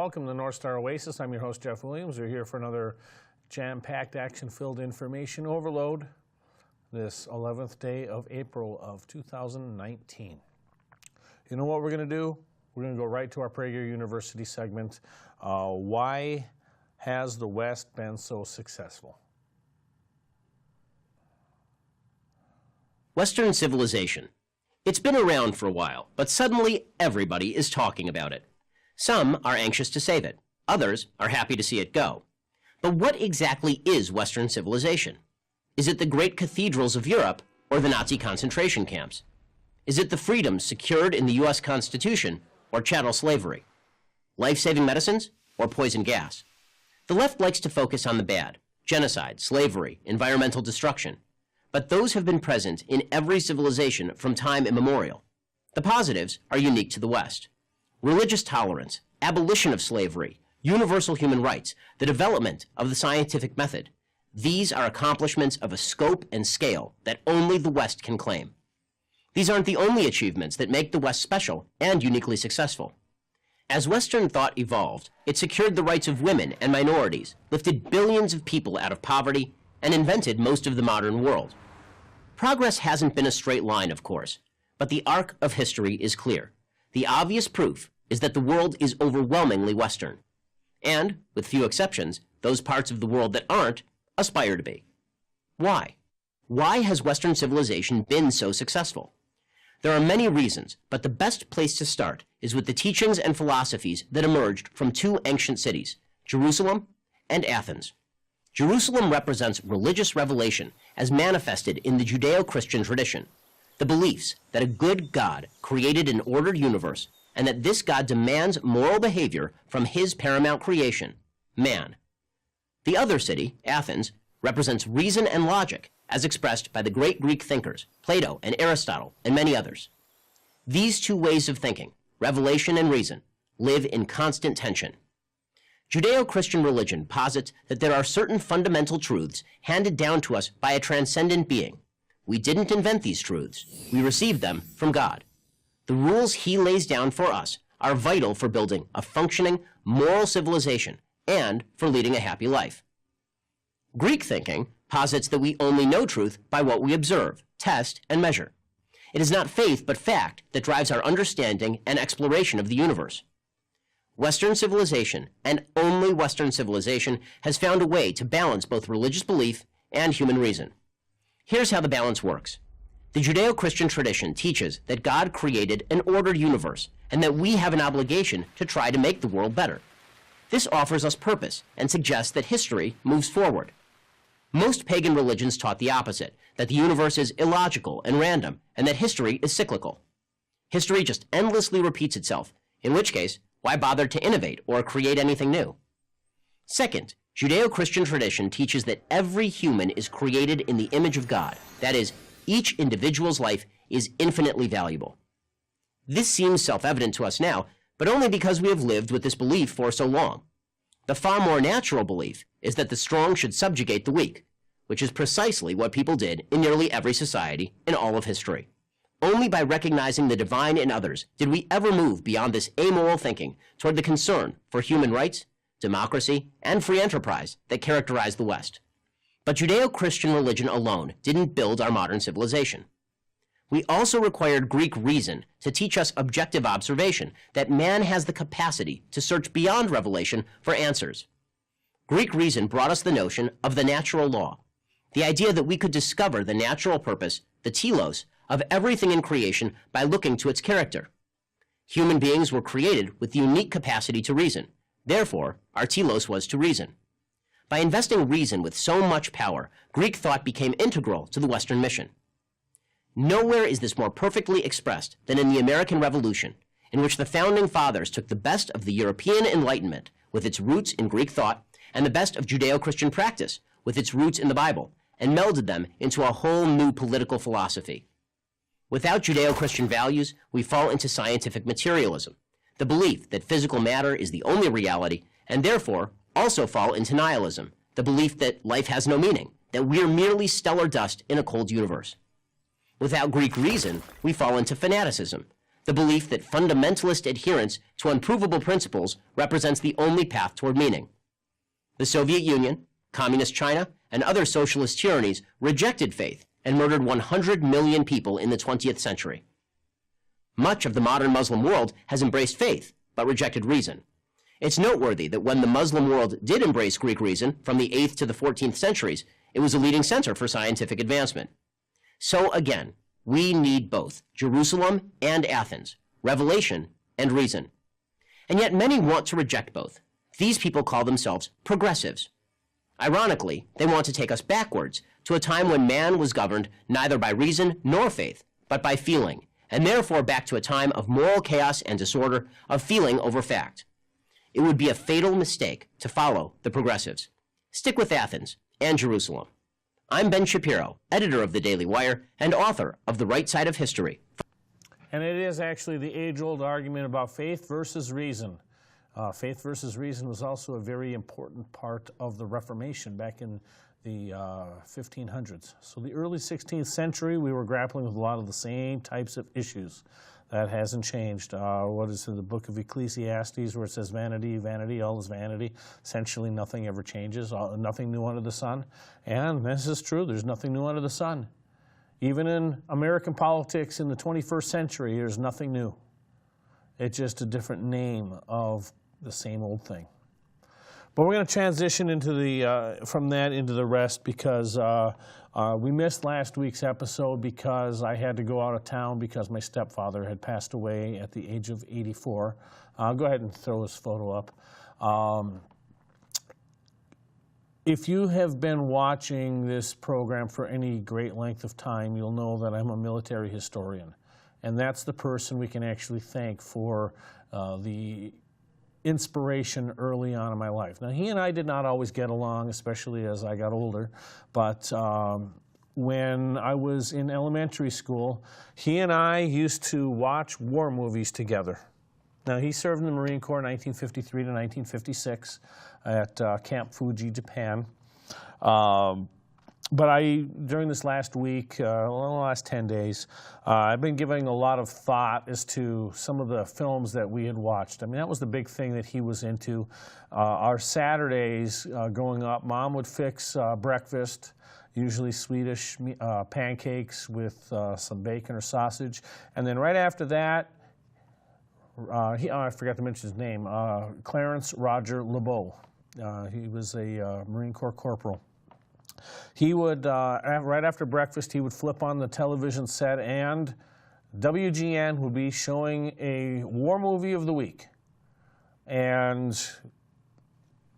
welcome to the North Star Oasis. I'm your host, Jeff Williams. We're here for another jam-packed, action-filled information overload this 11th day of April of 2019. You know what we're going to do? We're going to go right to our Prager University segment. Why has the West been so successful? Western civilization. It's been around for a while, but suddenly everybody is talking about it. Some are anxious to save it. Others are happy to see it go. But what exactly is Western civilization? Is it the great cathedrals of Europe or the Nazi concentration camps? Is it the freedoms secured in the U.S. Constitution or chattel slavery? Life-saving medicines or poison gas? The left likes to focus on the bad: genocide, slavery, environmental destruction. But those have been present in every civilization from time immemorial. The positives are unique to the West: religious tolerance, abolition of slavery, universal human rights, the development of the scientific method. These are accomplishments of a scope and scale that only the West can claim. These aren't the only achievements that make the West special and uniquely successful. As Western thought evolved, it secured the rights of women and minorities, lifted billions of people out of poverty, and invented most of the modern world. Progress hasn't been a straight line, of course, but the arc of history is clear. The obvious proof is that the world is overwhelmingly Western. And, with few exceptions, those parts of the world that aren't aspire to be. Why? Why has Western civilization been so successful? There are many reasons, but the best place to start is with the teachings and philosophies that emerged from two ancient cities, Jerusalem and Athens. Jerusalem represents religious revelation as manifested in the Judeo-Christian tradition, the beliefs that a good God created an ordered universe and that this God demands moral behavior from his paramount creation, man. The other city, Athens, represents reason and logic as expressed by the great Greek thinkers, Plato and Aristotle, and many others. These two ways of thinking, revelation and reason, live in constant tension. Judeo-Christian religion posits that there are certain fundamental truths handed down to us by a transcendent being. We didn't invent these truths. We received them from God. The rules he lays down for us are vital for building a functioning, moral civilization and for leading a happy life. Greek thinking posits that we only know truth by what we observe, test, and measure. It is not faith but fact that drives our understanding and exploration of the universe. Western civilization, and only Western civilization, has found a way to balance both religious belief and human reason. Here's how the balance works. The Judeo-Christian tradition teaches that God created an ordered universe and that we have an obligation to try to make the world better. This offers us purpose and suggests that history moves forward. Most pagan religions taught the opposite, that the universe is illogical and random, and that history is cyclical. History just endlessly repeats itself, in which case, why bother to innovate or create anything new? Second, Judeo-Christian tradition teaches that every human is created in the image of God. That is, each individual's life is infinitely valuable. This seems self-evident to us now, but only because we have lived with this belief for so long. The far more natural belief is that the strong should subjugate the weak, which is precisely what people did in nearly every society in all of history. Only by recognizing the divine in others did we ever move beyond this amoral thinking toward the concern for human rights, democracy, and free enterprise that characterize the West. But Judeo-Christian religion alone didn't build our modern civilization. We also required Greek reason to teach us objective observation, that man has the capacity to search beyond revelation for answers. Greek reason brought us the notion of the natural law, the idea that we could discover the natural purpose, the telos, of everything in creation by looking to its character. Human beings were created with the unique capacity to reason. Therefore, our telos was to reason. By investing reason with so much power, Greek thought became integral to the Western mission. Nowhere is this more perfectly expressed than in the American Revolution, in which the Founding Fathers took the best of the European Enlightenment, with its roots in Greek thought, and the best of Judeo-Christian practice, with its roots in the Bible, and melded them into a whole new political philosophy. Without Judeo-Christian values, we fall into scientific materialism, the belief that physical matter is the only reality, and therefore also fall into nihilism, the belief that life has no meaning, that we're merely stellar dust in a cold universe. Without Greek reason, we fall into fanaticism, the belief that fundamentalist adherence to unprovable principles represents the only path toward meaning. The Soviet Union, Communist China, and other socialist tyrannies rejected faith and murdered 100 million people in the 20th century. Much of the modern Muslim world has embraced faith, but rejected reason. It's noteworthy that when the Muslim world did embrace Greek reason from the 8th to the 14th centuries, it was a leading center for scientific advancement. So again, we need both Jerusalem and Athens, revelation and reason. And yet many want to reject both. These people call themselves progressives. Ironically, they want to take us backwards to a time when man was governed neither by reason nor faith, but by feeling, and therefore back to a time of moral chaos and disorder, of feeling over fact. It would be a fatal mistake to follow the progressives. Stick with Athens and Jerusalem. I'm Ben Shapiro, editor of the Daily Wire and author of The Right Side of History. And it is actually the age-old argument about faith versus reason. Faith versus reason was also a very important part of the Reformation back in the 1500s. So the early 16th century, we were grappling with a lot of the same types of issues. That hasn't changed. What is in the book of Ecclesiastes where it says vanity, vanity, all is vanity. Essentially nothing ever changes, nothing new under the sun. And this is true, there's nothing new under the sun. Even in American politics in the 21st century, there's nothing new. It's just a different name of the same old thing. But we're going to transition into the from that into the rest because we missed last week's episode because I had to go out of town because my stepfather had passed away at the age of 84. Go ahead and throw his photo up. If you have been watching this program for any great length of time, you'll know that I'm a military historian. And that's the person we can actually thank for the inspiration early on in my life. Now, he and I did not always get along, especially as I got older, but when I was in elementary school, he and I used to watch war movies together. Now, he served in the Marine Corps 1953 to 1956 at Camp Fuji, Japan. But during this last week, last 10 days, I've been giving a lot of thought as to some of the films that we had watched. I mean, that was the big thing that he was into. Our Saturdays growing up, Mom would fix breakfast, usually Swedish pancakes with some bacon or sausage. And then right after that, I forgot to mention his name, Clarence Roger LeBeau. He was a Marine Corps corporal. He would, right after breakfast, he would flip on the television set and WGN would be showing a war movie of the week. And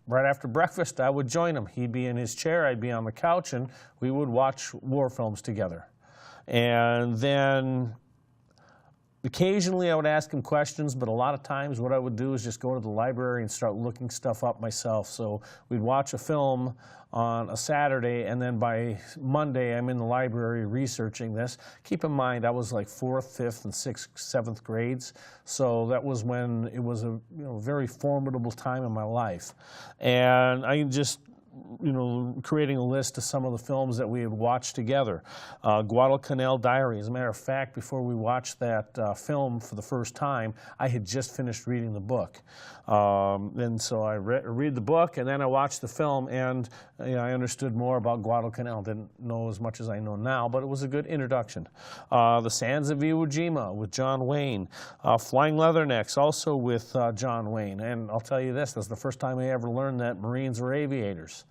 right after breakfast, I would join him. He'd be in his chair, I'd be on the couch, and we would watch war films together. And then occasionally I would ask him questions, but a lot of times what I would do is just go to the library and start looking stuff up myself. So we'd watch a film on a Saturday, and then by Monday I'm in the library researching this. Keep in mind, I was like 4th, 5th, and 6th, 7th grades, so that was when it was a very formidable time in my life. And I just creating a list of some of the films that we had watched together. Guadalcanal Diary. As a matter of fact, before we watched that film for the first time, I had just finished reading the book. And so I read the book, and then I watched the film, and I understood more about Guadalcanal. Didn't know as much as I know now, but it was a good introduction. The Sands of Iwo Jima with John Wayne. Flying Leathernecks, also with John Wayne. And I'll tell you this, that's the first time I ever learned that Marines were aviators.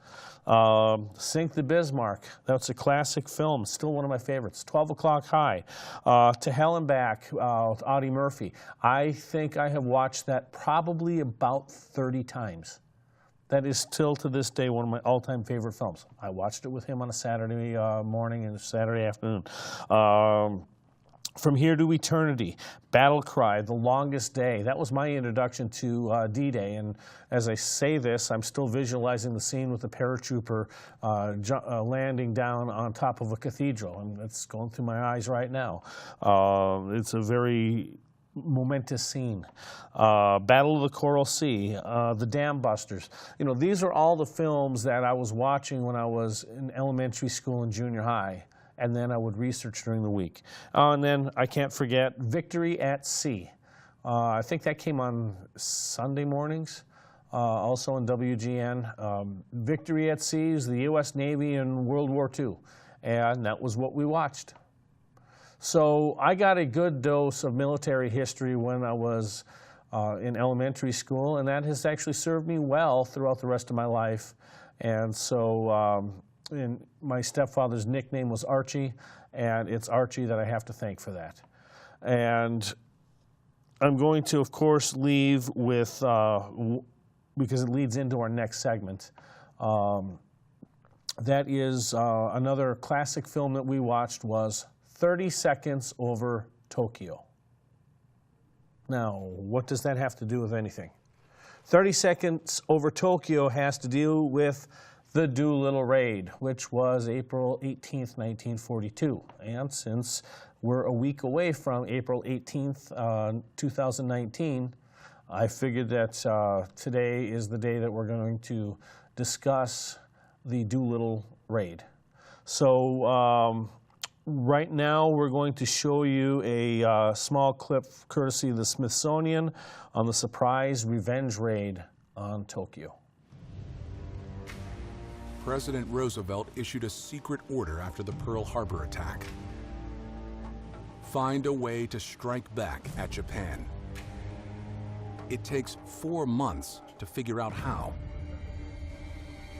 Sink the Bismarck, that's a classic film, still one of my favorites. 12 O'Clock High, To Hell and Back, with Audie Murphy. I think I have watched that probably about 30 times. That is still to this day one of my all-time favorite films. I watched it with him on a Saturday morning and a Saturday afternoon. From Here to Eternity, Battle Cry, The Longest Day. That was my introduction to D-Day, and as I say this, I'm still visualizing the scene with the paratrooper landing down on top of a cathedral, and it's going through my eyes right now. It's a very momentous scene. Battle of the Coral Sea, The Dam Busters. These are all the films that I was watching when I was in elementary school and junior high. and then I would research during the week. And then I can't forget Victory at Sea. I think that came on Sunday mornings, also on WGN. Victory at Sea is the U.S. Navy in World War II, and that was what we watched. So I got a good dose of military history when I was in elementary school, and that has actually served me well throughout the rest of my life. And so my stepfather's nickname was Archie, and it's Archie that I have to thank for that. And I'm going to, of course, leave with, because it leads into our next segment, that is another classic film that we watched was 30 Seconds Over Tokyo. Now, what does that have to do with anything? 30 Seconds Over Tokyo has to do with the Doolittle Raid, which was April 18th, 1942. And since we're a week away from April 18th, 2019, I figured that today is the day that we're going to discuss the Doolittle Raid. So right now we're going to show you a small clip courtesy of the Smithsonian on the surprise revenge raid on Tokyo. President Roosevelt issued a secret order after the Pearl Harbor attack. Find a way to strike back at Japan. It takes 4 months to figure out how.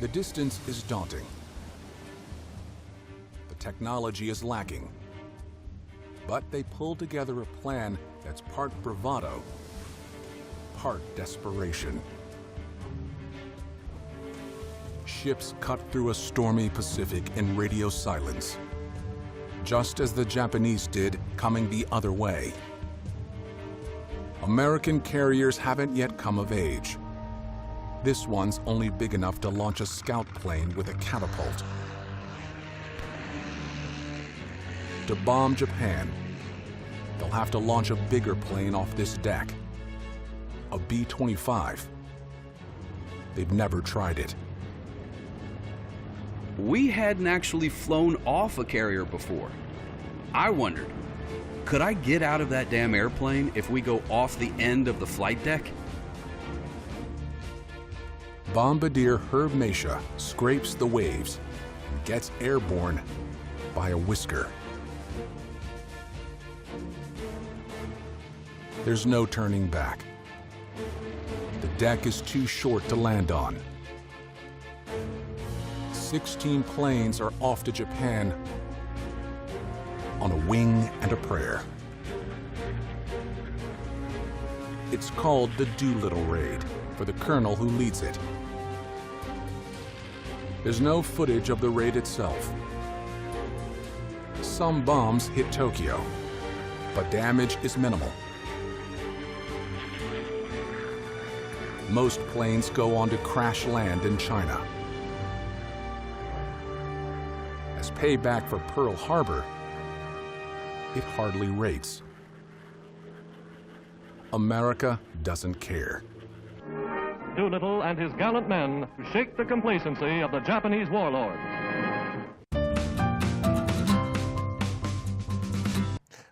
The distance is daunting. The technology is lacking. But they pulled together a plan that's part bravado, part desperation. Ships cut through a stormy Pacific in radio silence, just as the Japanese did coming the other way. American carriers haven't yet come of age. This one's only big enough to launch a scout plane with a catapult. To bomb Japan, they'll have to launch a bigger plane off this deck, a B-25. They've never tried it. We hadn't actually flown off a carrier before. I wondered, could I get out of that damn airplane if we go off the end of the flight deck? Bombardier Herb Mesha scrapes the waves and gets airborne by a whisker. There's no turning back. The deck is too short to land on. 16 planes are off to Japan on a wing and a prayer. It's called the Doolittle Raid for the colonel who leads it. There's no footage of the raid itself. Some bombs hit Tokyo, but damage is minimal. Most planes go on to crash land in China. As payback for Pearl Harbor, it hardly rates. America doesn't care. Doolittle and his gallant men shake the complacency of the Japanese warlords.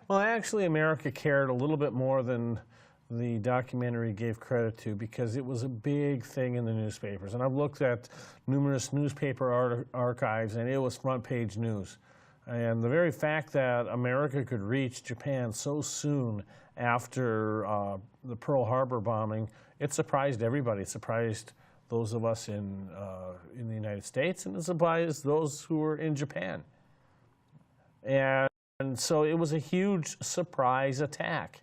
Well, actually, America cared a little bit more than the documentary gave credit to, because it was a big thing in the newspapers. And I've looked at numerous newspaper archives, and it was front page news. And the very fact that America could reach Japan so soon after the Pearl Harbor bombing, it surprised everybody. It surprised those of us in the United States, and it surprised those who were in Japan. And so it was a huge surprise attack,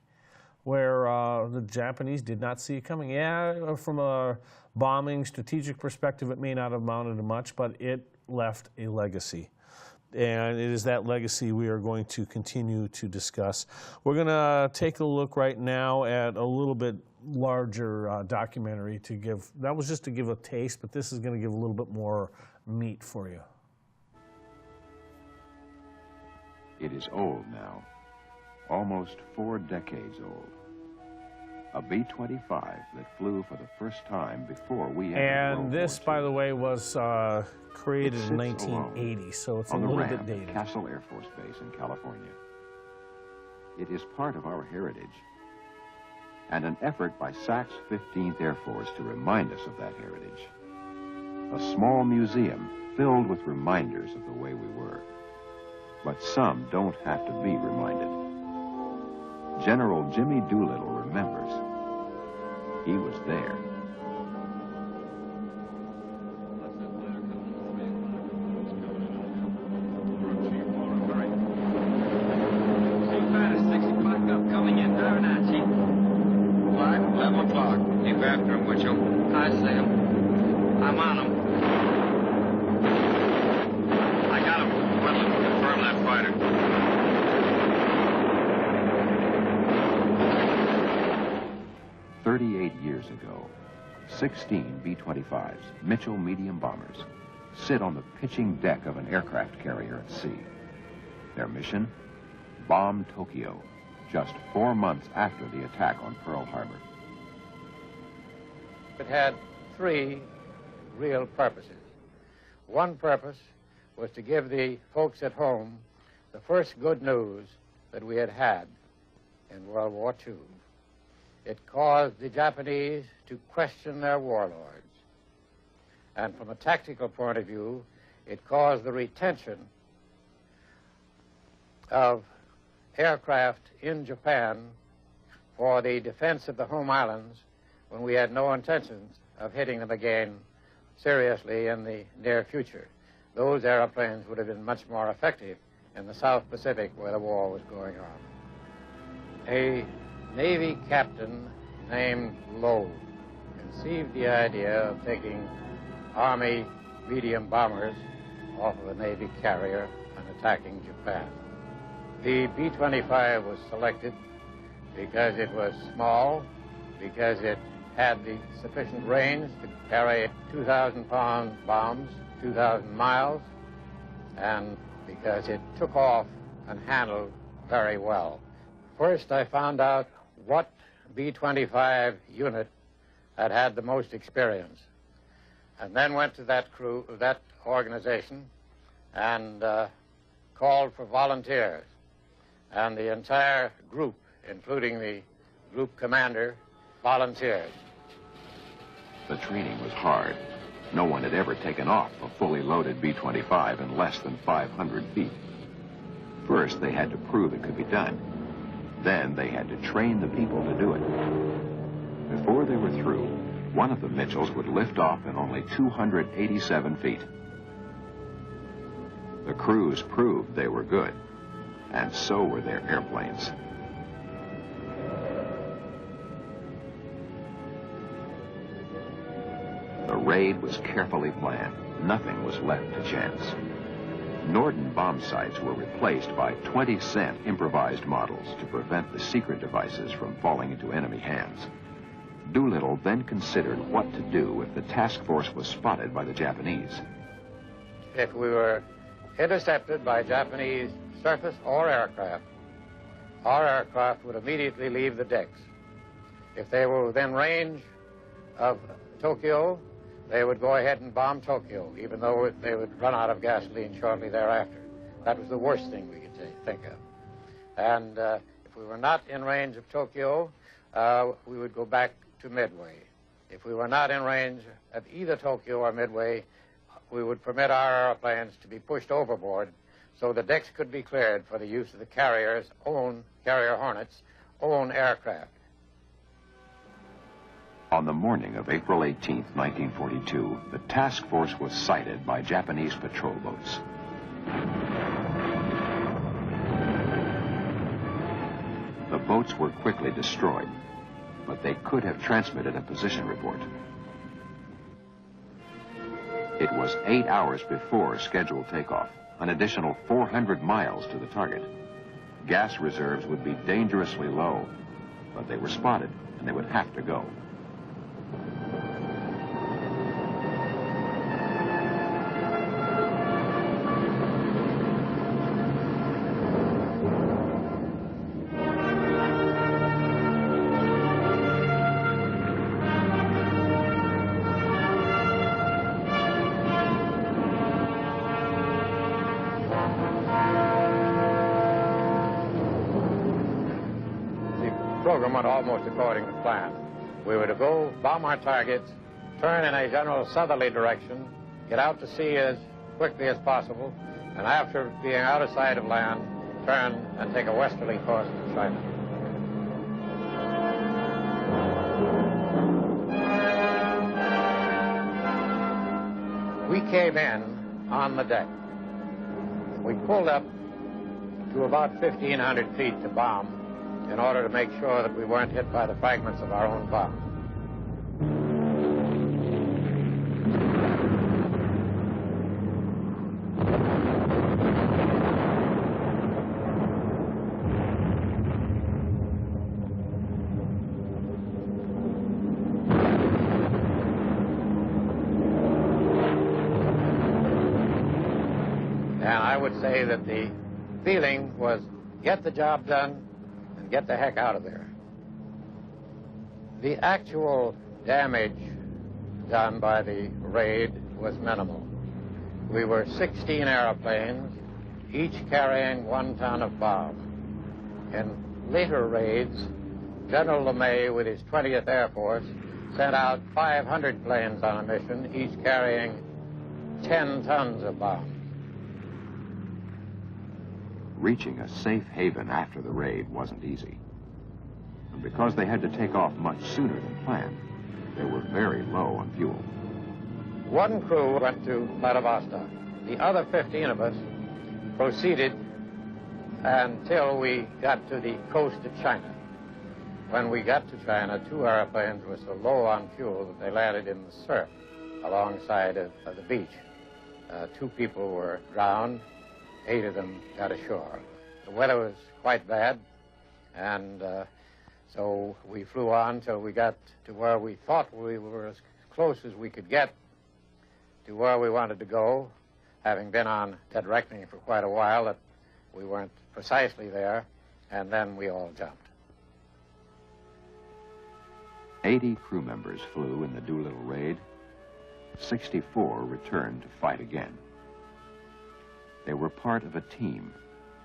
where the Japanese did not see it coming. Yeah, from a bombing strategic perspective, it may not have amounted to much, but it left a legacy. And it is that legacy we are going to continue to discuss. We're going to take a look right now at a little bit larger documentary to give, that was just to give a taste, but this is going to give a little bit more meat for you. It is old now, almost 4 decades old. A B-25 that flew for the first time before we entered And World this, War by II. the way, was created in It sits 1980, so it's a on the little ramp bit at dated. Castle Air Force Base in California. It is part of our heritage and an effort by Sachs 15th Air Force to remind us of that heritage. A small museum filled with reminders of the way we were. But some don't have to be reminded. General Jimmy Doolittle remembers. He was there. Coming in there now, Chief. 11 o'clock. Keep after him, Mitchell. I see him. I'm on him. I got him. Whitlam, confirm that fighter. Years ago, 16 B-25s, Mitchell medium bombers, sit on the pitching deck of an aircraft carrier at sea. Their mission? Bomb Tokyo, just 4 months after the attack on Pearl Harbor. It had three real purposes. One purpose was to give the folks at home the first good news that we had had in World War II. It caused the Japanese to question their warlords. And from a tactical point of view, it caused the retention of aircraft in Japan for the defense of the home islands when we had no intentions of hitting them again seriously in the near future. Those airplanes would have been much more effective in the South Pacific where the war was going on. A Navy captain named Lowe conceived the idea of taking Army medium bombers off of a Navy carrier and attacking Japan. The B-25 was selected because it was small, because it had the sufficient range to carry 2,000-pound bombs 2,000 miles, and because it took off and handled very well. First, I found out what B-25 unit had had the most experience, and then went to that organization, and called for volunteers. And the entire group, including the group commander, volunteered. The training was hard. No one had ever taken off a fully loaded B-25 in less than 500 feet. First, they had to prove it could be done. Then they had to train the people to do it. Before they were through, one of the Mitchells would lift off in only 287 feet. The crews proved they were good, and so were their airplanes. The raid was carefully planned. Nothing was left to chance. Norden bomb sites were replaced by 20-cent improvised models to prevent the secret devices from falling into enemy hands. Doolittle then considered what to do if the task force was spotted by the Japanese. If we were intercepted by Japanese surface or aircraft, our aircraft would immediately leave the decks. If they were within range of Tokyo, they would go ahead and bomb Tokyo, even though they would run out of gasoline shortly thereafter. That was the worst thing we could think of. And if we were not in range of Tokyo, we would go back to Midway. If we were not in range of either Tokyo or Midway, we would permit our airplanes to be pushed overboard so the decks could be cleared for the use of the carrier Hornets' own aircraft. On the morning of April 18, 1942, the task force was sighted by Japanese patrol boats. The boats were quickly destroyed, but they could have transmitted a position report. It was 8 hours before scheduled takeoff, an additional 400 miles to the target. Gas reserves would be dangerously low, but they were spotted and they would have to go. program went almost according to plan. We were to go bomb our targets, turn in a general southerly direction, get out to sea as quickly as possible, and after being out of sight of land, turn and take a westerly course to China. We came in on the deck. We pulled up to about 1,500 feet to bomb in order to make sure that we weren't hit by the fragments of our own bomb. And I would say that the feeling was get the job done and get the heck out of there. The actual damage done by the raid was minimal. We were 16 airplanes, each carrying 1 ton of bomb. In later raids, General LeMay, with his 20th Air Force, sent out 500 planes on a mission, each carrying 10 tons of bombs. Reaching a safe haven after the raid wasn't easy. And because they had to take off much sooner than planned, they were very low on fuel. One crew went to Vladivostok. The other 15 of us proceeded until we got to the coast of China. When we got to China, 2 airplanes were so low on fuel that they landed in the surf alongside of the beach. 2 people were drowned. 8 of them got ashore. The weather was quite bad, and so we flew on till we got to where we thought we were as close as we could get to where we wanted to go, having been on dead reckoning for quite a while that we weren't precisely there, and then we all jumped. 80 crew members flew in the Doolittle Raid. 64 returned to fight again. They were part of a team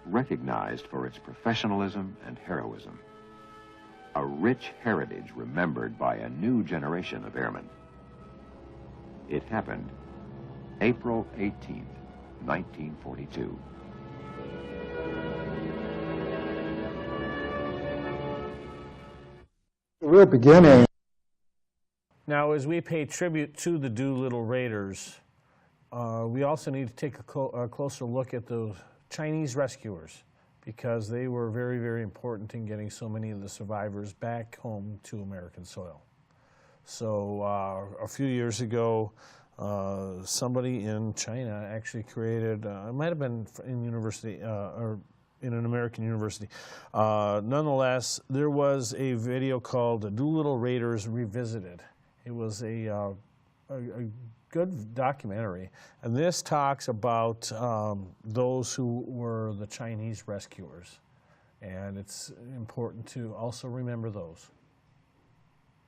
recognized for its professionalism and heroism. A rich heritage remembered by a new generation of airmen. It happened April 18th, 1942. The real beginning. Now, as we pay tribute to the Doolittle Raiders, we also need to take a closer look at those Chinese rescuers, because they were very, very important in getting so many of the survivors back home to American soil. So a few years ago, somebody in China actually created, it might have been in university, or in an American university. Nonetheless, there was a video called Doolittle Raiders Revisited. It was a good documentary, and this talks about those who were the Chinese rescuers, and it's important to also remember those.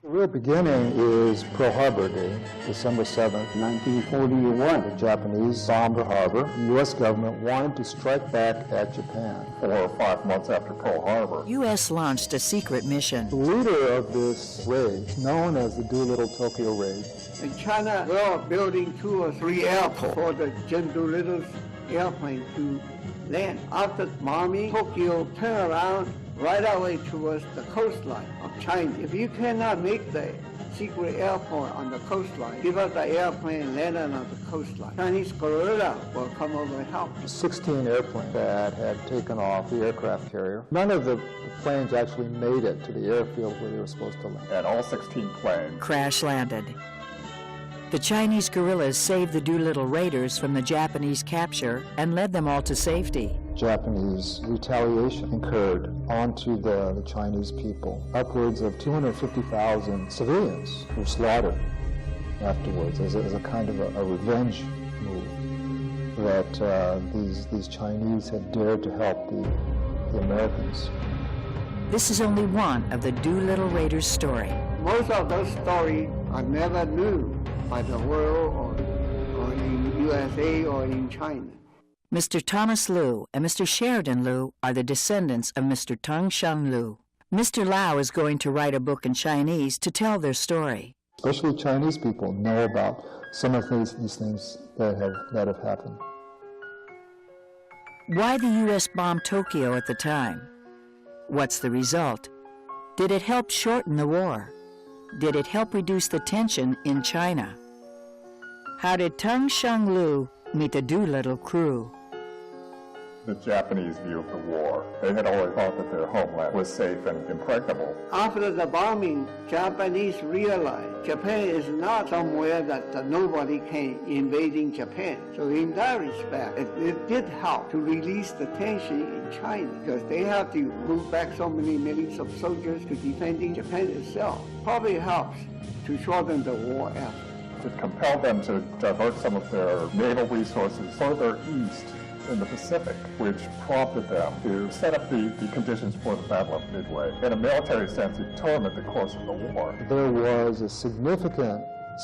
The real beginning is Pearl Harbor Day, December 7th, 1941. The Japanese bombed the harbor. The U.S. government wanted to strike back at Japan 4 or 5 months after Pearl Harbor. U.S. launched a secret mission. The leader of this raid, known as the Doolittle Tokyo Raid. In China, they are building 2 or 3 airports for the General Doolittle's airplane to land. After bombing, Tokyo turned around right away towards the coastline of China. If you cannot make the secret airport on the coastline, give us the airplane and land on the coastline. Chinese guerrilla will come over and help. 16 airplanes that had taken off the aircraft carrier. None of the planes actually made it to the airfield where they were supposed to land. And all 16 planes crash landed. The Chinese guerrillas saved the Doolittle Raiders from the Japanese capture and led them all to safety. Japanese retaliation incurred onto the Chinese people. Upwards of 250,000 civilians were slaughtered afterwards as a kind of a revenge move that these Chinese had dared to help the Americans. This is only one of the Doolittle Raiders' story. Most of those stories are never known by the world or in USA or in China. Mr. Thomas Lu and Mr. Sheridan Lu are the descendants of Mr. Tung Sheng Lu. Mr. Lau is going to write a book in Chinese to tell their story. Especially Chinese people know about some of these things that have happened. Why the U.S. bombed Tokyo at the time? What's the result? Did it help shorten the war? Did it help reduce the tension in China? How did Tung Shanglu meet the Doolittle crew? The Japanese view of the war. They had always thought that their homeland was safe and impregnable. After the bombing, Japanese realized Japan is not somewhere that nobody can invading Japan. So in that respect, it did help to release the tension in China because they have to move back so many millions of soldiers to defending Japan itself. Probably helps to shorten the war effort. It compelled them to divert some of their naval resources further east in the Pacific, which prompted them to set up the conditions for the Battle of Midway. In a military sense, it determined the course of the war. There was a significant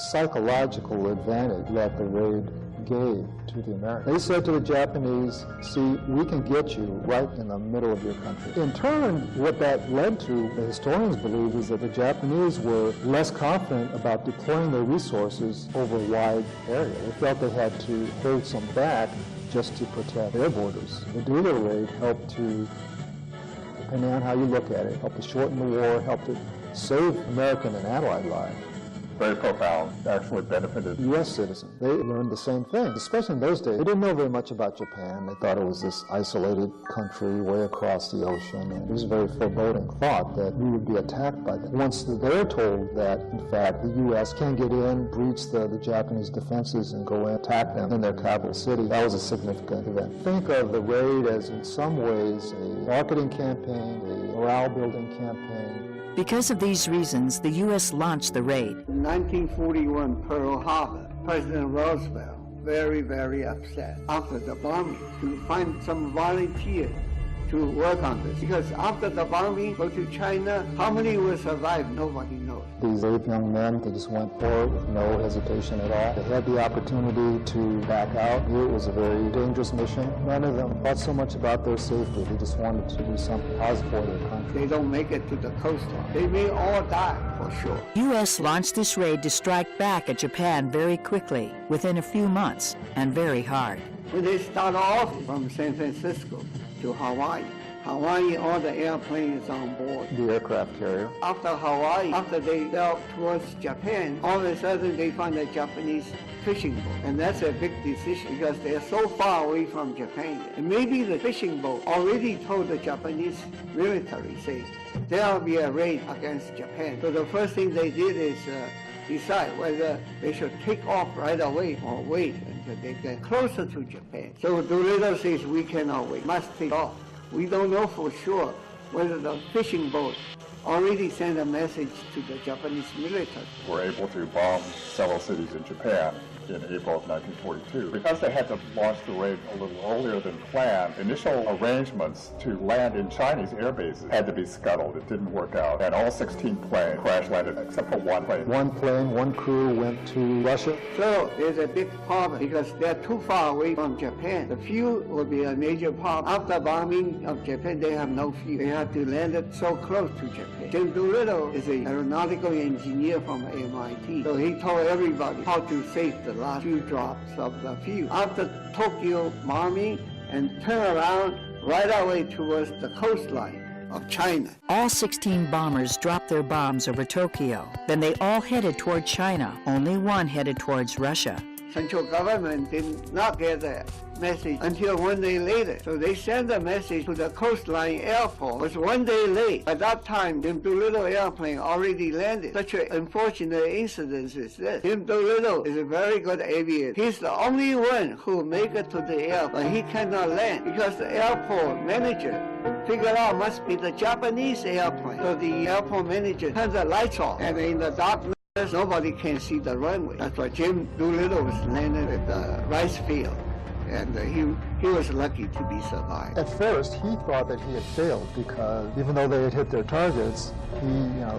psychological advantage that the raid gave to the Americans. They said to the Japanese, see, we can get you right in the middle of your country. In turn, what that led to, the historians believe, is that the Japanese were less confident about deploying their resources over a wide area. They felt they had to hold some back just to protect their borders. The Doolittle Raid helped to, depending on how you look at it, helped to shorten the war, helped to save American and Allied lives. Very profound, actually benefited U.S. citizens. They learned the same thing, especially in those days. They didn't know very much about Japan. They thought it was this isolated country way across the ocean, and it was a very foreboding thought that we would be attacked by them. Once they're told that, in fact, the U.S. can get in, breach the Japanese defenses, and go in, attack them in their capital city, that was a significant event. Think of the raid as, in some ways, a marketing campaign, a morale-building campaign. Because of these reasons, the U.S. launched the raid. In 1941, Pearl Harbor, President Roosevelt, very, very upset after the bombing to find some volunteers to work on this. Because after the bombing, go to China, how many will survive? Nobody knows. These 8 young men, they just went forward with no hesitation at all. They had the opportunity to back out. It was a very dangerous mission. None of them thought so much about their safety. They just wanted to do something positive for their country. They don't make it to the coastline. They may all die, for sure. U.S. launched this raid to strike back at Japan very quickly, within a few months, and very hard. When they start off from San Francisco to Hawaii, all the airplanes on board. The aircraft carrier. After Hawaii, after they sailed towards Japan, all of a sudden they find a Japanese fishing boat. And that's a big decision because they're so far away from Japan. And maybe the fishing boat already told the Japanese military, say, there'll be a raid against Japan. So the first thing they did is decide whether they should take off right away or wait until they get closer to Japan. So Doolittle says, we cannot wait, must take off. We don't know for sure whether the fishing boat already sent a message to the Japanese military. Were able to bomb several cities in Japan in April of 1942. Because they had to launch the raid a little earlier than planned, initial arrangements to land in Chinese air bases had to be scuttled. It didn't work out. And all 16 planes crash landed except for one plane. One plane, one crew went to Russia. So there's a big problem because they're too far away from Japan. The fuel will be a major problem. After bombing of Japan, they have no fuel. They have to land it so close to Japan. Jim Doolittle is an aeronautical engineer from MIT. So he told everybody how to save the last few drops of the fuel. After Tokyo bombing, and turn around right away towards the coastline of China. All 16 bombers dropped their bombs over Tokyo. Then they all headed toward China. Only one headed towards Russia. Central government did not get the message until 1 day later. So they sent a message to the coastline airport. It was 1 day late. By that time, Jim Doolittle airplane already landed. Such an unfortunate incident is this. Jim Doolittle is a very good aviator. He's the only one who make it to the airport, but he cannot land because the airport manager figured out must be the Japanese airplane. So the airport manager turned the lights off, and in the darkness, nobody can see the runway. That's why Jim Doolittle was landed at the rice field and he was lucky to be survived. At first, he thought that he had failed because even though they had hit their targets,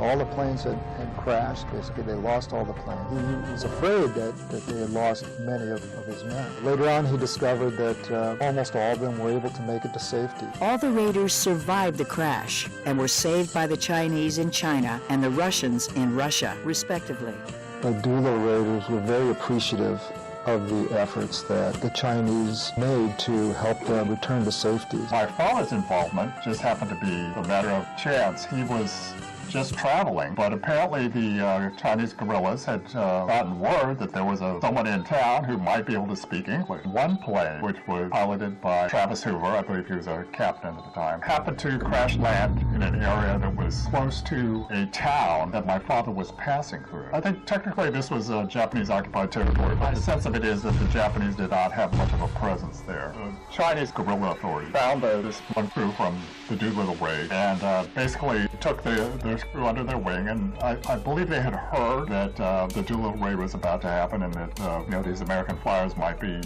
all the planes had crashed. Basically, they lost all the planes. He was afraid that they had lost many of his men. Later on, he discovered that almost all of them were able to make it to safety. All the raiders survived the crash and were saved by the Chinese in China and the Russians in Russia, respectively. The Doolittle Raiders were very appreciative of the efforts that the Chinese made to help them return to safety. My father's involvement just happened to be a matter of chance. He was just traveling, but apparently the Chinese guerrillas had gotten word that there was someone in town who might be able to speak English. One plane, which was piloted by Travis Hoover, I believe he was a captain at the time, happened to crash land in an area that was close to a town that my father was passing through. I think technically this was Japanese occupied territory, but the sense of it is that the Japanese did not have much of a presence there. The Chinese guerrilla authorities found this one crew from the Doolittle Raid and basically took their crew under their wing, and I believe they had heard that the Doolittle Raid was about to happen and that these American flyers might be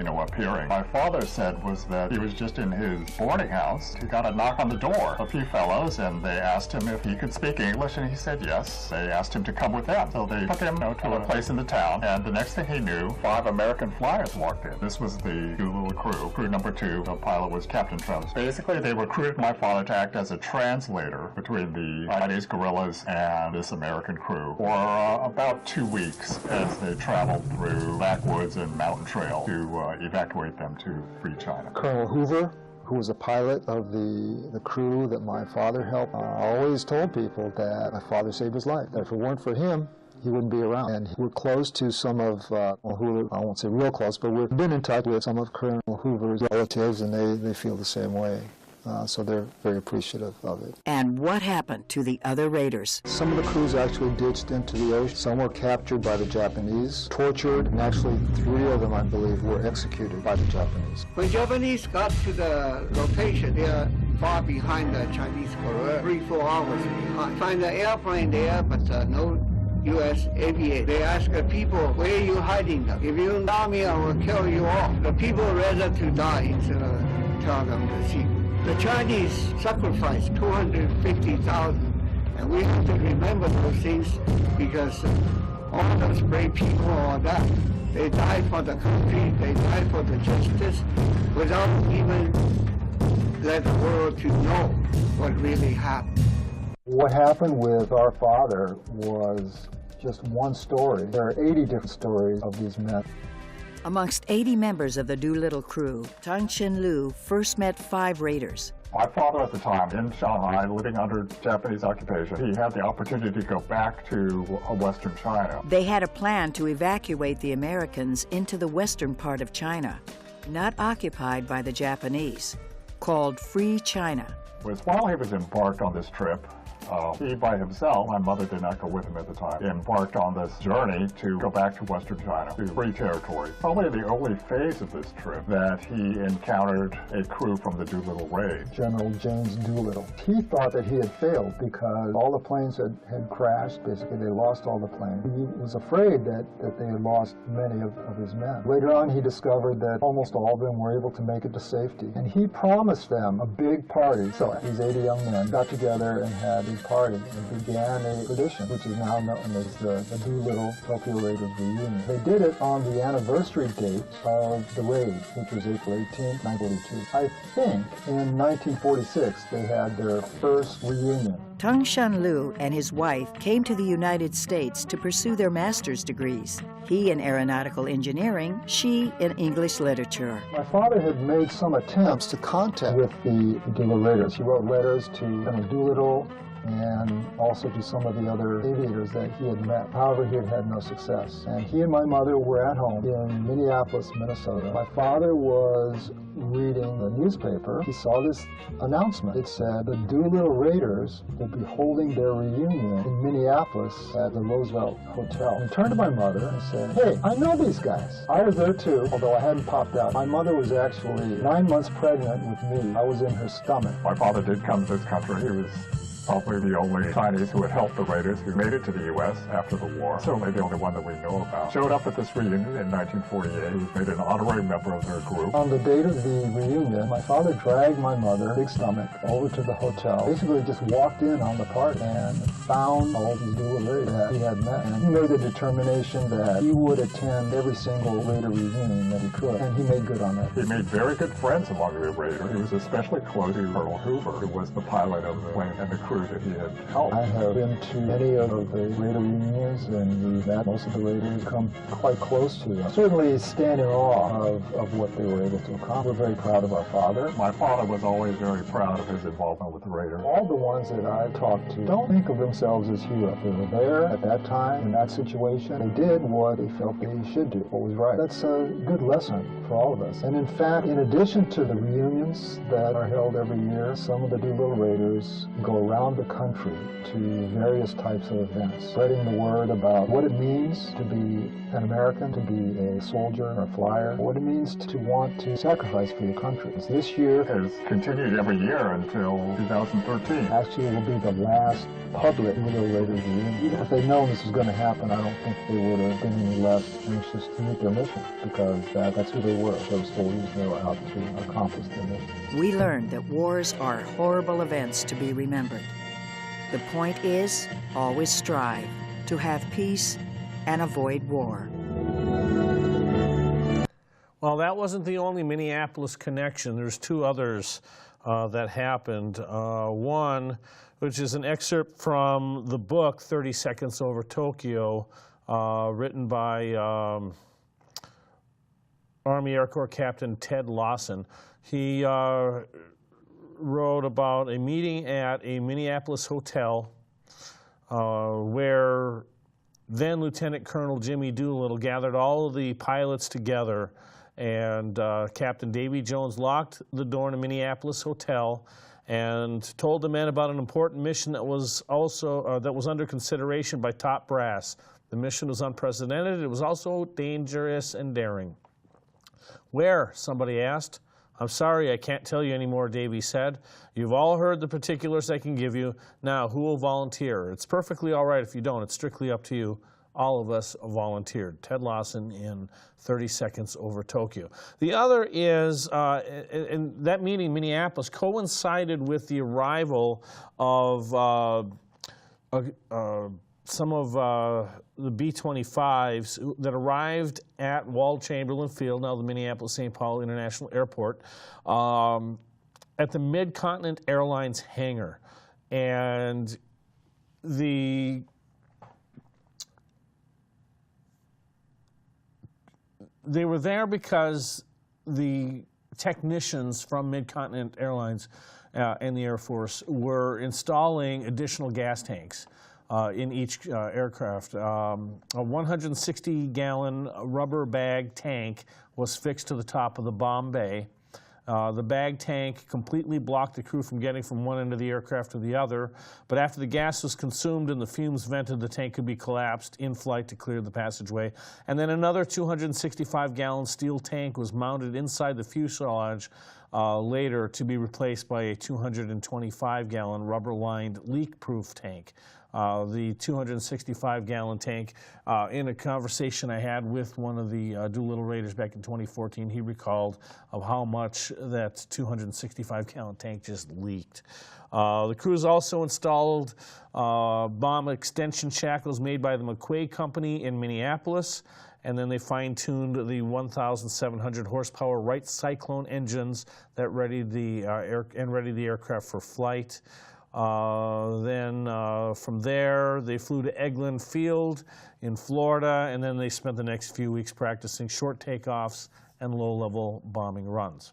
appearing. My father said was that he was just in his boarding house. He got a knock on the door. A few fellows, and they asked him if he could speak English, and he said yes. They asked him to come with them. So they took him to a place in the town, and the next thing he knew, 5 American flyers walked in. This was the Doolittle crew. Crew number 2, the pilot was Captain Travis. Basically, they recruited my father to act as a translator between the Chinese guerrillas and this American crew for about 2 weeks as they traveled through backwoods and mountain trail to evacuate them to free China. Colonel Hoover, who was a pilot of the crew that my father helped, always told people that my father saved his life, that if it weren't for him, he wouldn't be around. And we're close to some of, Hoover, I won't say real close, but we've been in touch with some of Colonel Hoover's relatives, and they feel the same way. So they're very appreciative of it. And what happened to the other raiders? Some of the crews actually ditched into the ocean. Some were captured by the Japanese, tortured, and actually 3 of them, I believe, were executed by the Japanese. When Japanese got to the location, they are far behind the Chinese guerrilla, 3-4 hours behind. Find the airplane there, but no U.S. aviator. They ask the people, where are you hiding them? If you allow me, I will kill you all. The people rather to die instead of tell them the secret. The Chinese sacrificed 250,000, and we have to remember those things because all those brave people are that. They died for the country, they died for the justice, without even let the world to know what really happened. What happened with our father was just one story. There are 80 different stories of these men. Amongst 80 members of the Doolittle crew, Tang Xin-lu first met 5 raiders. My father at the time, in Shanghai, living under Japanese occupation, he had the opportunity to go back to Western China. They had a plan to evacuate the Americans into the western part of China, not occupied by the Japanese, called Free China. While he was embarked on this trip, he by himself, my mother did not go with him at the time, embarked on this journey to go back to Western China, to free territory. Probably the early phase of this trip that he encountered a crew from the Doolittle Raid. General James Doolittle. He thought that he had failed because all the planes had crashed. Basically, they lost all the planes. He was afraid that they had lost many of his men. Later on, he discovered that almost all of them were able to make it to safety. And he promised them a big party. So these 80 young men got together and had a party and began a tradition, which is now known as the Doolittle Tokyo Raiders reunion. They did it on the anniversary date of the raid, which was April 18, 1942. I think in 1946 they had their first reunion. Tang Xin-lu and his wife came to the United States to pursue their master's degrees. He in aeronautical engineering, she in English literature. My father had made some attempts to contact with the Doolittle Raiders. He wrote letters to General Doolittle and also to some of the other aviators that he had met. However, he had had no success. And he and my mother were at home in Minneapolis, Minnesota. My father was reading the newspaper. He saw this announcement. It said the Doolittle Raiders will be holding their reunion in Minneapolis at the Roosevelt Hotel. He turned to my mother and said, hey, I know these guys. I was there too, although I hadn't popped out. My mother was actually 9 months pregnant with me. I was in her stomach. My father did come to this country. He was probably the only Chinese who had helped the raiders who made it to the U.S. after the war. Certainly the only one that we know about. Showed up at this reunion in 1948. He was made an honorary member of their group. On the date of the reunion, my father dragged my mother, big stomach, over to the hotel. Basically just walked in on the party and found all these Doolittle Raiders that he had met. And he made the determination that he would attend every single Raider reunion that he could. And he made good on that. He made very good friends among the Raiders. He was especially close to Colonel Hoover, who was the pilot of the plane and the crew that he had helped. I have been to many of the Raider reunions, and we've met most of the Raiders, come quite close to them. Certainly stand in awe of what they were able to accomplish. We're very proud of our father. My father was always very proud of his involvement with the Raiders. All the ones that I've talked to don't think of themselves as heroes. They were there at that time, in that situation. They did what they felt they should do, what was right. That's a good lesson for all of us. And in fact, in addition to the reunions that are held every year, some of the Doolittle Raiders go around the country to various types of events, spreading the word about what it means to be an American, to be a soldier or a flyer, what it means to want to sacrifice for your country. This year has continued every year until 2013. Actually, it will be the last public Doolittle Raiders reunion. Even if they'd known this was going to happen, I don't think they would have been any less anxious to meet their mission, because that's who they were, those soldiers. They were out to accomplish their mission. We learned that wars are horrible events to be remembered. The point is, always strive to have peace and avoid war. Well, that wasn't the only Minneapolis connection. There's two others that happened. One, which is an excerpt from the book 30 Seconds Over Tokyo, written by Army Air Corps Captain Ted Lawson. He wrote about a meeting at a Minneapolis hotel where then Lieutenant Colonel Jimmy Doolittle gathered all of the pilots together, and Captain Davy Jones locked the door in a Minneapolis hotel and told the men about an important mission that was also that was under consideration by top brass. The mission was unprecedented. It was also dangerous and daring. Where? Somebody asked. I'm sorry, I can't tell you anymore, Davy said. You've all heard the particulars I can give you. Now, who will volunteer? It's perfectly all right if you don't. It's strictly up to you. All of us volunteered. Ted Lawson in 30 Seconds Over Tokyo. The other is, in that meeting in Minneapolis coincided with the arrival of some of the B-25s that arrived at Wald Chamberlain Field, now the Minneapolis-St. Paul International Airport, at the Mid-Continent Airlines hangar. And they were there because the technicians from Mid-Continent Airlines and the Air Force were installing additional gas tanks in each aircraft. A 160-gallon rubber bag tank was fixed to the top of the bomb bay. The bag tank completely blocked the crew from getting from one end of the aircraft to the other, but after the gas was consumed and the fumes vented, the tank could be collapsed in flight to clear the passageway. And then another 265-gallon steel tank was mounted inside the fuselage later to be replaced by a 225-gallon rubber-lined leak-proof tank. The 265-gallon tank, in a conversation I had with one of the Doolittle Raiders back in 2014, he recalled of how much that 265-gallon tank just leaked. The crews also installed bomb extension shackles made by the McQuay Company in Minneapolis, and then they fine-tuned the 1,700 horsepower Wright Cyclone engines that readied the aircraft for flight. Then from there, they flew to Eglin Field in Florida, and then they spent the next few weeks practicing short takeoffs and low-level bombing runs.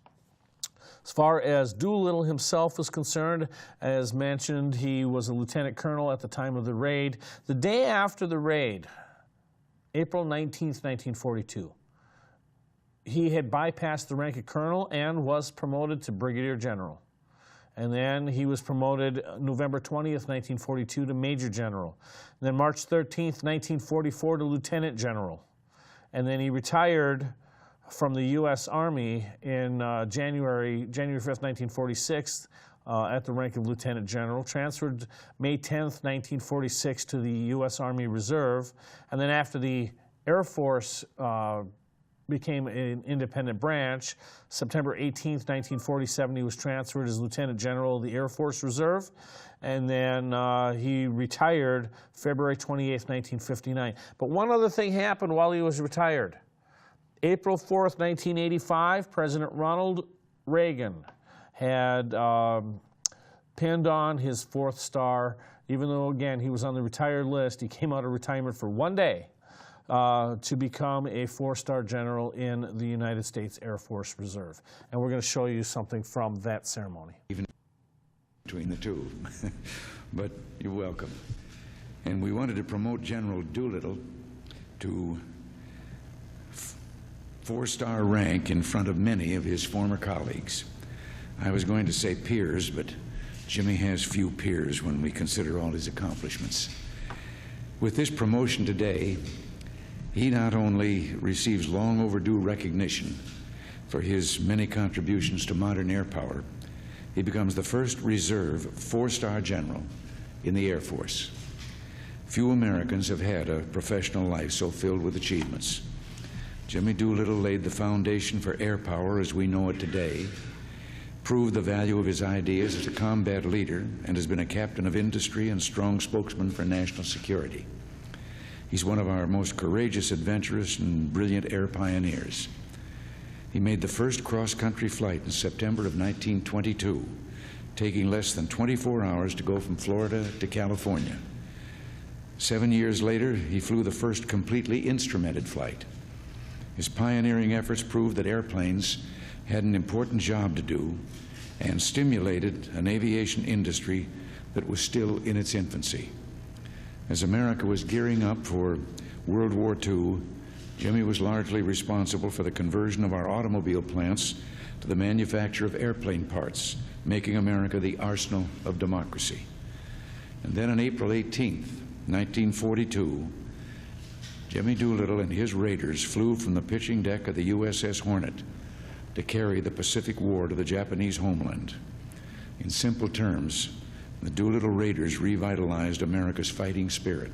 As far as Doolittle himself was concerned, as mentioned, he was a lieutenant colonel at the time of the raid. The day after the raid, April 19th, 1942, he had bypassed the rank of colonel and was promoted to brigadier general. And then he was promoted November 20th, 1942 to Major General. And then March 13th, 1944 to Lieutenant General. And then he retired from the U.S. Army in January 5th, 1946 at the rank of lieutenant general, transferred May 10th, 1946 to the U.S. Army Reserve, and then after the Air Force became an independent branch, September 18th, 1947, he was transferred as lieutenant general of the Air Force Reserve, and then he retired February 28th, 1959. But one other thing happened while he was retired. April 4th, 1985, President Ronald Reagan had pinned on his 4th star. Even though, again, he was on the retired list, he came out of retirement for one day to become a 4-star general in the United States Air Force Reserve. And we're going to show you something from that ceremony. Even between the two, but you're welcome. And we wanted to promote General Doolittle to 4-star rank in front of many of his former colleagues. I was going to say peers, but Jimmy has few peers when we consider all his accomplishments. With this promotion today, he not only receives long overdue recognition for his many contributions to modern air power, he becomes the first reserve 4-star general in the Air Force. Few Americans have had a professional life so filled with achievements. Jimmy Doolittle laid the foundation for air power as we know it today, proved the value of his ideas as a combat leader, and has been a captain of industry and strong spokesman for national security. He's one of our most courageous, adventurous, and brilliant air pioneers. He made the first cross-country flight in September of 1922, taking less than 24 hours to go from Florida to California. 7 years later, he flew the first completely instrumented flight. His pioneering efforts proved that airplanes had an important job to do and stimulated an aviation industry that was still in its infancy. As America was gearing up for World War II, Jimmy was largely responsible for the conversion of our automobile plants to the manufacture of airplane parts, making America the arsenal of democracy. And then on April 18th, 1942, Jimmy Doolittle and his raiders flew from the pitching deck of the USS Hornet to carry the Pacific War to the Japanese homeland. In simple terms, the Doolittle Raiders revitalized America's fighting spirit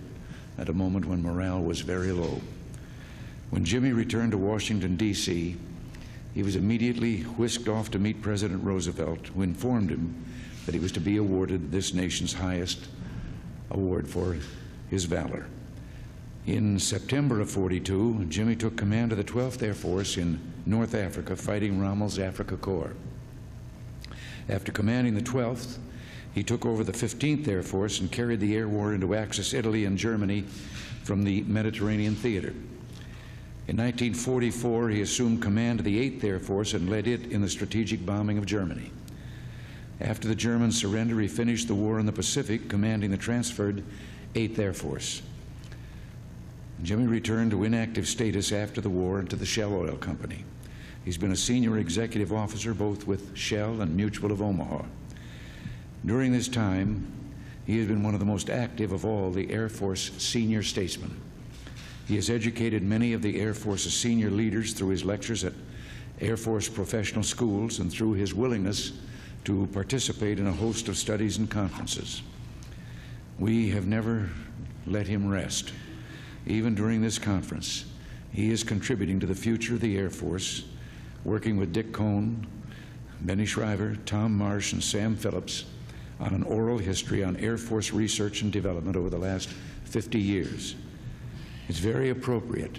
at a moment when morale was very low. When Jimmy returned to Washington, D.C., he was immediately whisked off to meet President Roosevelt, who informed him that he was to be awarded this nation's highest award for his valor. In September of '42, Jimmy took command of the 12th Air Force in North Africa, fighting Rommel's Afrika Korps. After commanding the 12th, he took over the 15th Air Force and carried the air war into Axis, Italy, and Germany from the Mediterranean theater. In 1944, he assumed command of the 8th Air Force and led it in the strategic bombing of Germany. After the German surrender, he finished the war in the Pacific, commanding the transferred 8th Air Force. Jimmy returned to inactive status after the war and to the Shell Oil Company. He's been a senior executive officer both with Shell and Mutual of Omaha. During this time, he has been one of the most active of all the Air Force senior statesmen. He has educated many of the Air Force's senior leaders through his lectures at Air Force professional schools and through his willingness to participate in a host of studies and conferences. We have never let him rest. Even during this conference, he is contributing to the future of the Air Force, working with Dick Cohn, Benny Shriver, Tom Marsh, and Sam Phillips on an oral history on Air Force research and development over the last 50 years. It's very appropriate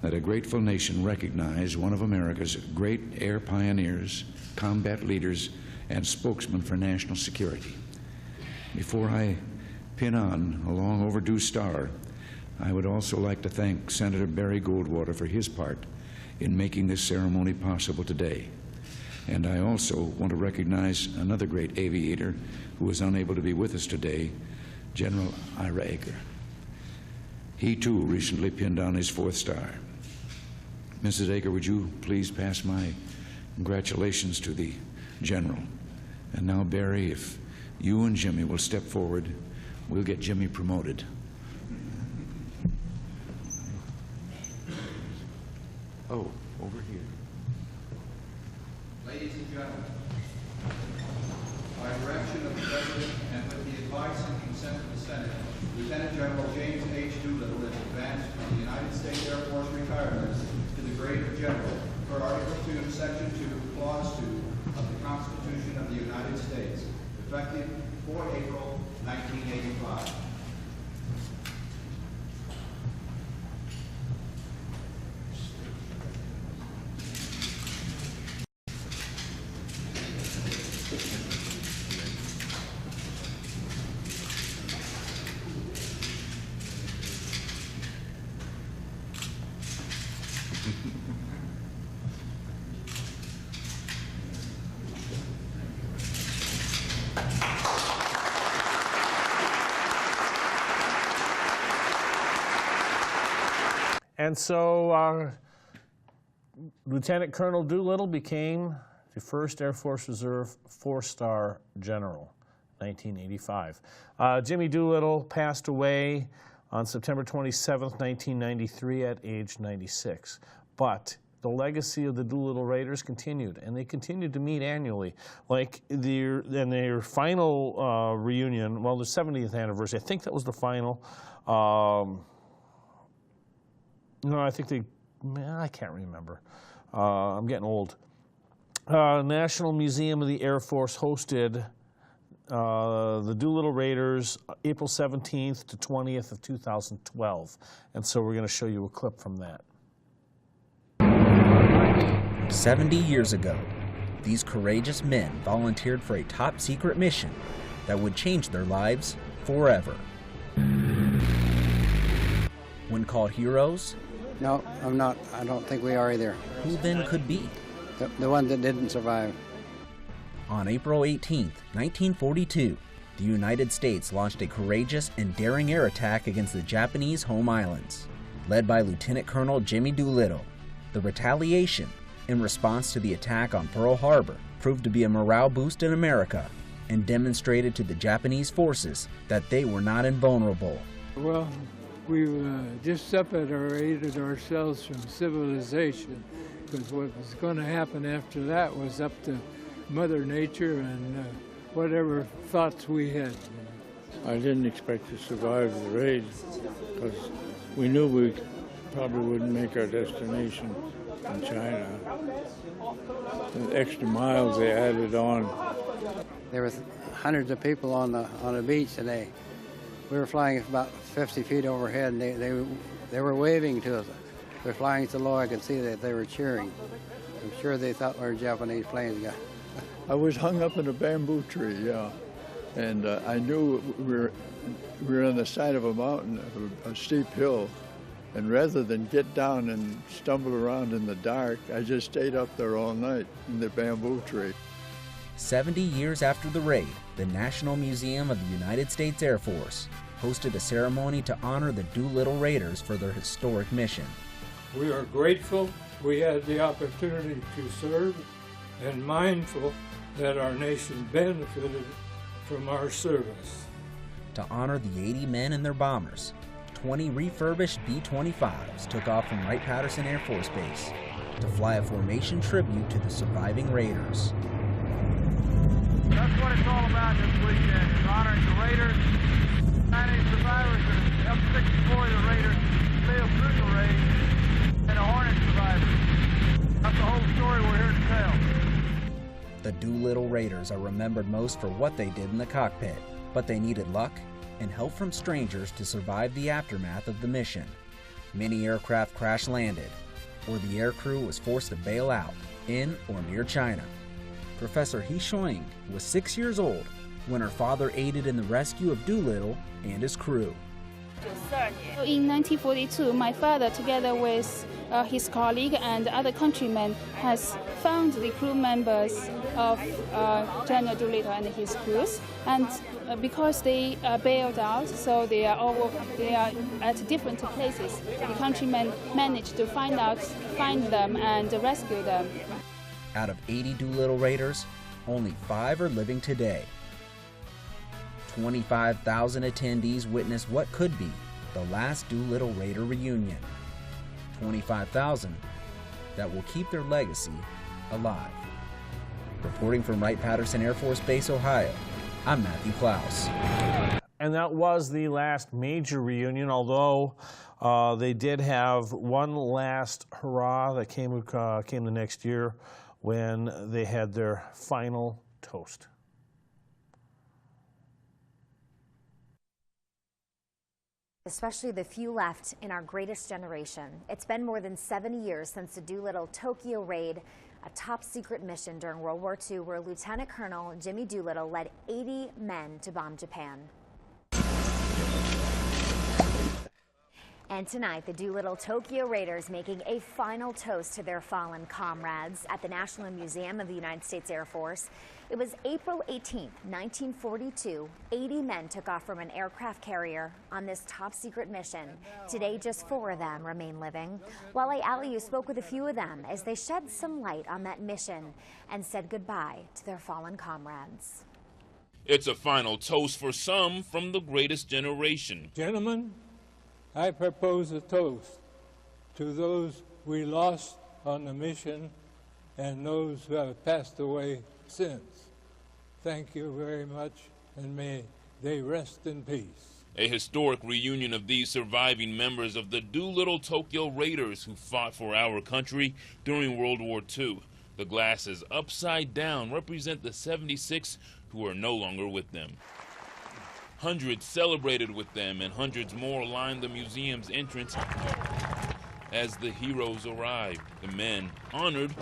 that a grateful nation recognize one of America's great air pioneers, combat leaders, and spokesmen for national security. Before I pin on a long overdue star, I would also like to thank Senator Barry Goldwater for his part in making this ceremony possible today. And I also want to recognize another great aviator who is unable to be with us today, General Ira Eaker. He too recently pinned on his 4th star. Mrs. Eaker, would you please pass my congratulations to the General? And now, Barry, if you and Jimmy will step forward, we'll get Jimmy promoted. Oh, over here. Ladies and gentlemen, I direction of the President and with the advice and consent of the Senate, Lieutenant General James H. Doolittle is advanced from the United States Air Force retirement to the grade of General per Article 2, Section 2, Clause 2 of the Constitution of the United States, effective 4 April 1985. And so Lieutenant Colonel Doolittle became the first Air Force Reserve 4-star general, 1985. Jimmy Doolittle passed away on September 27th, 1993 at age 96. But the legacy of the Doolittle Raiders continued, and they continued to meet annually. Like their final reunion, well, the 70th anniversary, I think that was the final. No, I think I can't remember. I'm getting old. National Museum of the Air Force hosted the Doolittle Raiders April 17th to 20th of 2012. And so we're going to show you a clip from that. 70 years ago, these courageous men volunteered for a top-secret mission that would change their lives forever. When called heroes, no, I'm not. I don't think we are either. Who then could be? The one that didn't survive. On April 18, 1942, the United States launched a courageous and daring air attack against the Japanese home islands. Led by Lieutenant Colonel Jimmy Doolittle, the retaliation in response to the attack on Pearl Harbor proved to be a morale boost in America and demonstrated to the Japanese forces that they were not invulnerable. Well, we just separated ourselves from civilization, because what was going to happen after that was up to Mother Nature and whatever thoughts we had. I didn't expect to survive the raid because we knew we probably wouldn't make our destination in China. The extra miles they added on. There were hundreds of people on the beach today. We were flying about 50 feet overhead, and they were waving to us. We were flying so low I could see that they were cheering. I'm sure they thought we were Japanese planes. I was hung up in a bamboo tree, yeah, and I knew we were on the side of a mountain, a steep hill, and rather than get down and stumble around in the dark, I just stayed up there all night in the bamboo tree. 70 years after the raid, the National Museum of the United States Air Force hosted a ceremony to honor the Doolittle Raiders for their historic mission. We are grateful we had the opportunity to serve and mindful that our nation benefited from our service. To honor the 80 men and their bombers, 20 refurbished B-25s took off from Wright-Patterson Air Force Base to fly a formation tribute to the surviving Raiders. That's what it's all about this weekend, is honoring the Raiders, 90 survivors of F-64, the Raiders, Doolittle Raid, and the Hornet survivors. That's the whole story we're here to tell. The Doolittle Raiders are remembered most for what they did in the cockpit, but they needed luck and help from strangers to survive the aftermath of the mission. Many aircraft crash-landed, or the aircrew was forced to bail out in or near China. Professor He Shuang was 6 years old when her father aided in the rescue of Doolittle and his crew. In 1942, my father, together with his colleague and other countrymen, has found the crew members of General Doolittle and his crews, and because they bailed out, so they are at different places. The countrymen managed to find them and rescue them. Out of 80 Doolittle Raiders, only 5 are living today. 25,000 attendees witnessed what could be the last Doolittle Raider reunion. 25,000 that will keep their legacy alive. Reporting from Wright-Patterson Air Force Base, Ohio, I'm Matthew Klaus. And that was the last major reunion, although they did have one last hurrah that came the next year when they had their final toast. Especially the few left in our greatest generation. It's been more than 70 years since the Doolittle Tokyo Raid, a top-secret mission during World War II where Lieutenant Colonel Jimmy Doolittle led 80 men to bomb Japan. And tonight, the Doolittle Tokyo Raiders making a final toast to their fallen comrades at the National Museum of the United States Air Force. It was April 18, 1942. 80 men took off from an aircraft carrier on this top-secret mission. Today, just 4 of them remain living. WWII Aliyu spoke with a few of them as they shed some light on that mission and said goodbye to their fallen comrades. It's a final toast for some from the greatest generation. Gentlemen, I propose a toast to those we lost on the mission and those who have passed away since. Thank you very much, and may they rest in peace. A historic reunion of these surviving members of the Doolittle Tokyo Raiders who fought for our country during World War II. The glasses upside down represent the 76 who are no longer with them. Hundreds celebrated with them, and hundreds more lined the museum's entrance as the heroes arrived. The men honored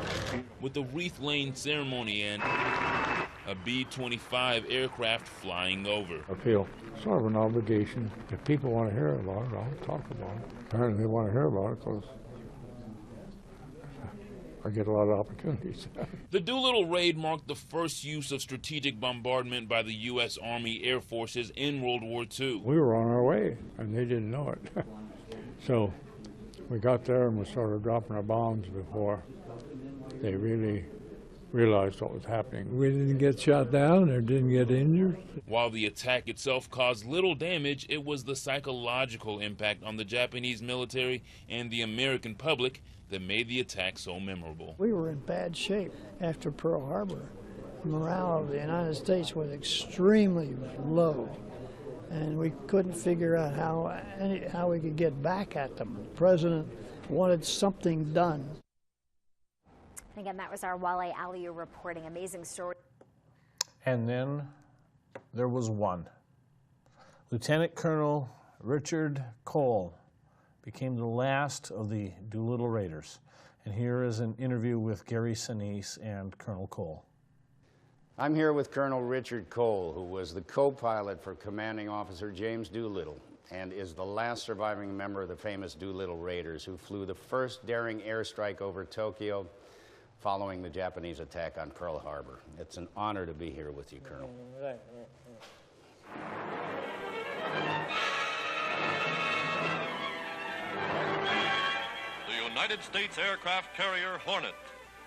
with a wreath-laying ceremony and a B-25 aircraft flying over. I feel sort of an obligation. If people want to hear about it, I'll talk about it. Apparently they want to hear about it because I get a lot of opportunities. The Doolittle Raid marked the first use of strategic bombardment by the U.S. Army Air Forces in World War II. We were on our way, and they didn't know it. So we got there and we started dropping our bombs before they really realized what was happening. We didn't get shot down or didn't get injured. While the attack itself caused little damage, it was the psychological impact on the Japanese military and the American public that made the attack so memorable. We were in bad shape after Pearl Harbor. The morale of the United States was extremely low, and we couldn't figure out how we could get back at them. The president wanted something done. And again, that was our WWII Aliyu reporting. Amazing story. And then there was one. Lieutenant Colonel Richard Cole became the last of the Doolittle Raiders. And here is an interview with Gary Sinise and Colonel Cole. I'm here with Colonel Richard Cole, who was the co-pilot for Commanding Officer James Doolittle and is the last surviving member of the famous Doolittle Raiders who flew the first daring airstrike over Tokyo following the Japanese attack on Pearl Harbor. It's an honor to be here with you, Colonel. The United States aircraft carrier Hornet,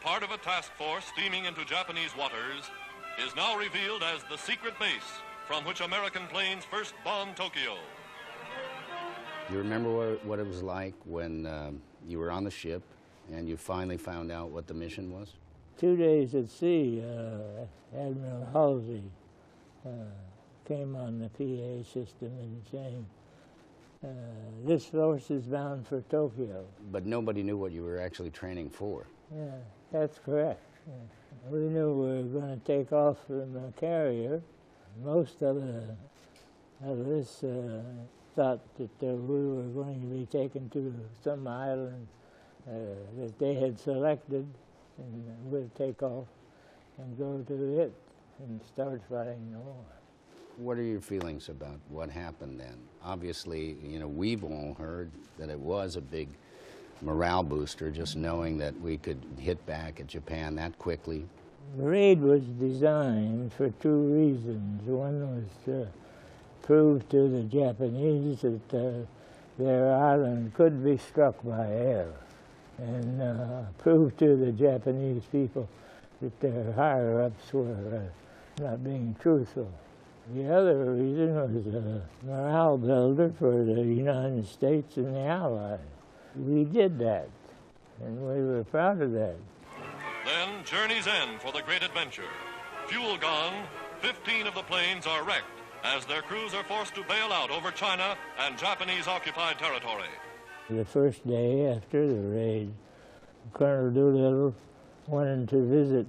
part of a task force steaming into Japanese waters, is now revealed as the secret base from which American planes first bombed Tokyo. Do you remember what it was like when you were on the ship and you finally found out what the mission was? 2 days at sea, Admiral Halsey came on the PA system and saying, this force is bound for Tokyo. But nobody knew what you were actually training for. Yeah, that's correct. Yeah. We knew we were going to take off from the carrier. Most of us thought that we were going to be taken to some island that they had selected, and we'll take off and go to it and start fighting the war. What are your feelings about what happened then? Obviously, you know, we've all heard that it was a big morale booster, just knowing that we could hit back at Japan that quickly. The raid was designed for 2 reasons. One was to prove to the Japanese that their island could be struck by air, and prove to the Japanese people that their higher-ups were not being truthful. The other reason was a morale builder for the United States and the Allies. We did that, and we were proud of that. Then, journey's end for the great adventure. Fuel gone, 15 of the planes are wrecked as their crews are forced to bail out over China and Japanese-occupied territory. The first day after the raid, Colonel Doolittle wanted to visit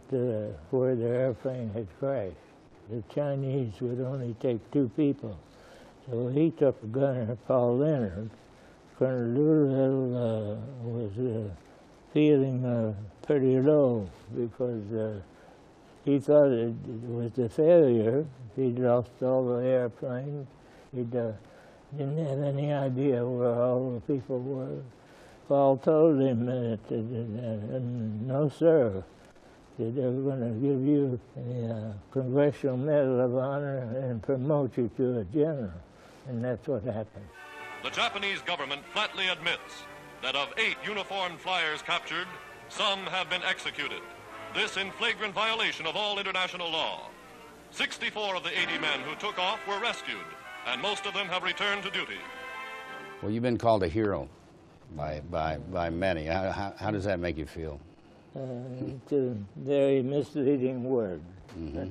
where the airplane had crashed. The Chinese would only take 2 people. So he took a gunner, Paul Leonard. Colonel Doolittle was feeling pretty low because he thought it was a failure. He'd lost all the airplanes. He didn't have any idea where all the people were. Paul told him that, no, sir, that they were going to give you a Congressional Medal of Honor and promote you to a general. And that's what happened. The Japanese government flatly admits that of 8 uniformed flyers captured, some have been executed. This in flagrant violation of all international law. 64 of the 80 men who took off were rescued, and most of them have returned to duty. Well, you've been called a hero by many. How does that make you feel? It's a very misleading word. Mm-hmm.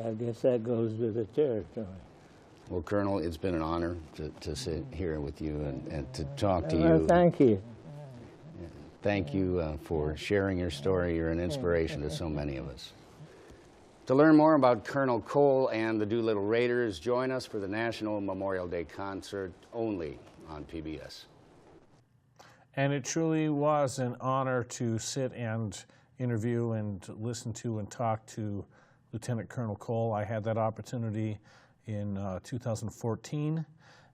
I guess that goes with the territory. Well, Colonel, it's been an honor to sit here with you and to talk to Well, you. thank you. Thank you for sharing your story. You're an inspiration to so many of us. To learn more about Colonel Cole and the Doolittle Raiders, join us for the National Memorial Day concert only on PBS. And it truly was an honor to sit and interview and listen to and talk to Lieutenant Colonel Cole. I had that opportunity in 2014,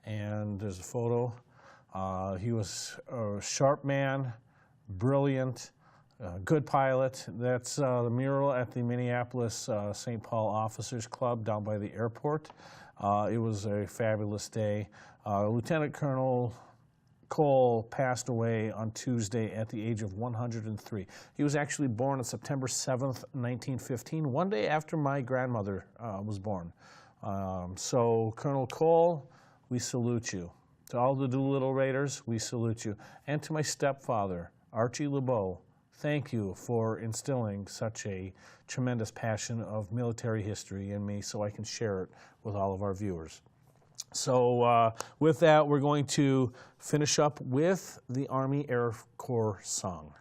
and there's a photo. He was a sharp man, brilliant, good pilot. That's the mural at the Minneapolis St. Paul Officers Club down by the airport. It was a fabulous day. Lieutenant Colonel Cole passed away on Tuesday at the age of 103. He was actually born on September 7th, 1915, one day after my grandmother was born. So Colonel Cole, we salute you. To all the Doolittle Raiders, we salute you. And to my stepfather, Archie LeBeau, thank you for instilling such a tremendous passion of military history in me so I can share it with all of our viewers. So with that, we're going to finish up with the Army Air Corps song.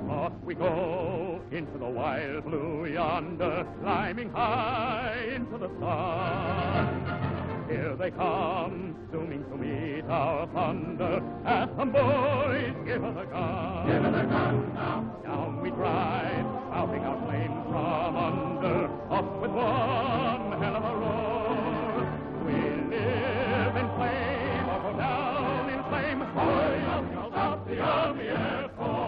Off we go into the wild blue yonder, climbing high into the sun. Here they come, zooming to meet our thunder, as some boys give us a gun. Give us a gun now. Down we drive, spouting our flames from under, up with one hell of a roar. We live in flame, or go down in flame, boys of the Army Air Corps.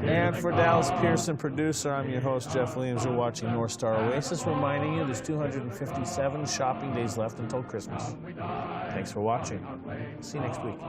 And for Dallas Pearson, producer, I'm your host, Jeff Williams. You're watching North Star Oasis, reminding you there's 257 shopping days left until Christmas. Thanks for watching. See you next week.